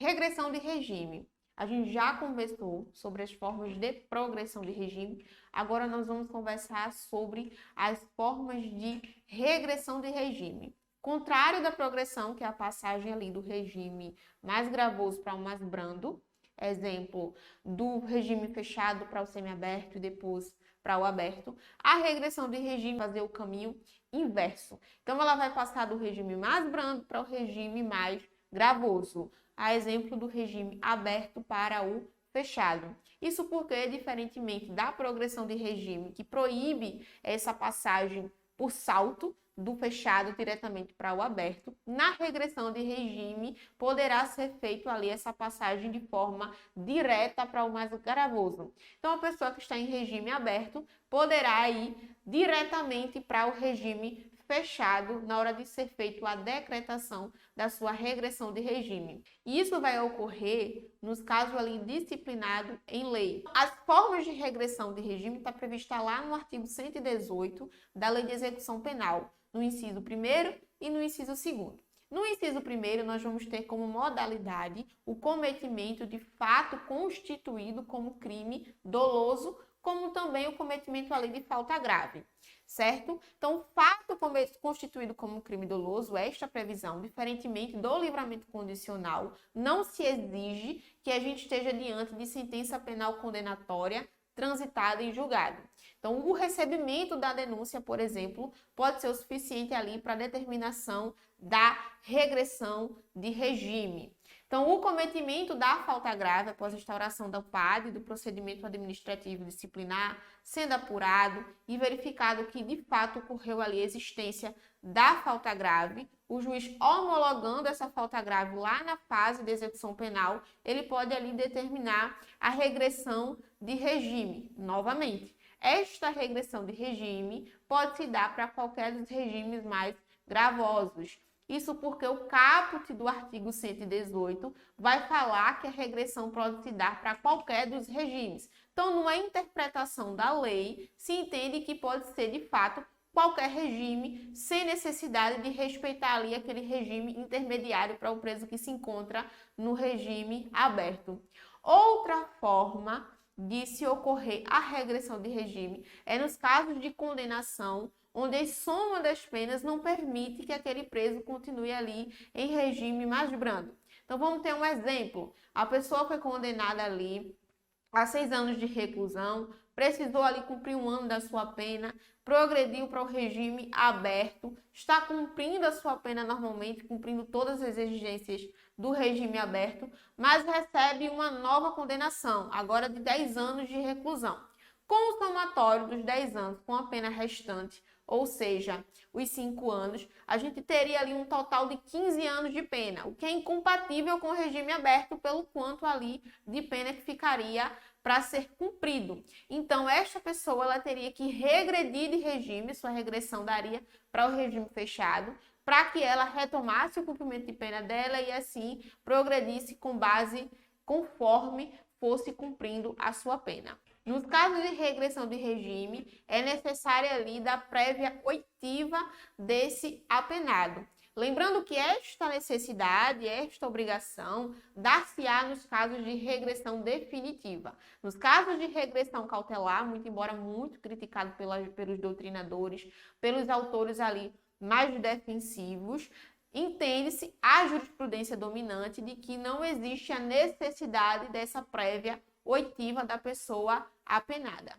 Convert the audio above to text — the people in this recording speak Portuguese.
Regressão de regime. A gente já conversou sobre as formas de progressão de regime. Agora nós vamos conversar sobre as formas de regressão de regime. Contrário da progressão, que é a passagem ali do regime mais gravoso para o mais brando, exemplo, do regime fechado para o semiaberto e depois para o aberto, a regressão de regime vai fazer o caminho inverso. Então, ela vai passar do regime mais brando para o regime mais gravoso, a exemplo do regime aberto para o fechado. Isso porque, diferentemente da progressão de regime, que proíbe essa passagem por salto do fechado diretamente para o aberto, na regressão de regime poderá ser feito ali essa passagem de forma direta para o mais gravoso. Então, a pessoa que está em regime aberto poderá ir diretamente para o regime fechado na hora de ser feita a decretação da sua regressão de regime. E isso vai ocorrer nos casos ali disciplinados em lei. As formas de regressão de regime está prevista lá no artigo 118 da Lei de Execução Penal, no inciso 1º e no inciso 2º. No inciso 1º, nós vamos ter como modalidade o cometimento de fato constituído como crime doloso, como também o cometimento ali de falta grave, certo? Então, o fato constituído como crime doloso, esta previsão, diferentemente do livramento condicional, não se exige que a gente esteja diante de sentença penal condenatória transitada em julgado. Então, o recebimento da denúncia, por exemplo, pode ser o suficiente ali para a determinação da regressão de regime. Então, o cometimento da falta grave após a instauração do PAD, do procedimento administrativo disciplinar, sendo apurado e verificado que de fato ocorreu ali a existência da falta grave, o juiz homologando essa falta grave lá na fase de execução penal, ele pode ali determinar a regressão de regime, novamente. Esta regressão de regime pode se dar para qualquer dos regimes mais gravosos. Isso porque o caput do artigo 118 vai falar que a regressão pode se dar para qualquer dos regimes. Então, numa interpretação da lei, se entende que pode ser, de fato, qualquer regime, sem necessidade de respeitar ali aquele regime intermediário para o preso que se encontra no regime aberto. Outra forma de se ocorrer a regressão de regime é nos casos de condenação, onde a soma das penas não permite que aquele preso continue ali em regime mais brando. Então, vamos ter um exemplo. A pessoa foi condenada ali a 6 anos de reclusão, precisou ali cumprir 1 ano da sua pena, progrediu para o regime aberto, está cumprindo a sua pena normalmente, cumprindo todas as exigências do regime aberto, mas recebe uma nova condenação, agora de 10 anos de reclusão. Com o somatório dos 10 anos, com a pena restante, ou seja, os 5 anos, a gente teria ali um total de 15 anos de pena, o que é incompatível com o regime aberto pelo quanto ali de pena que ficaria para ser cumprido. Então, esta pessoa ela teria que regredir de regime, sua regressão daria para o regime fechado, para que ela retomasse o cumprimento de pena dela e assim progredisse com base conforme fosse cumprindo a sua pena. Nos casos de regressão de regime, é necessária ali da prévia oitiva desse apenado. Lembrando que esta necessidade, esta obrigação, dar-se-á nos casos de regressão definitiva. Nos casos de regressão cautelar, muito embora muito criticado pelos doutrinadores, pelos autores ali mais defensivos, entende-se a jurisprudência dominante de que não existe a necessidade dessa prévia oitiva da pessoa apenada.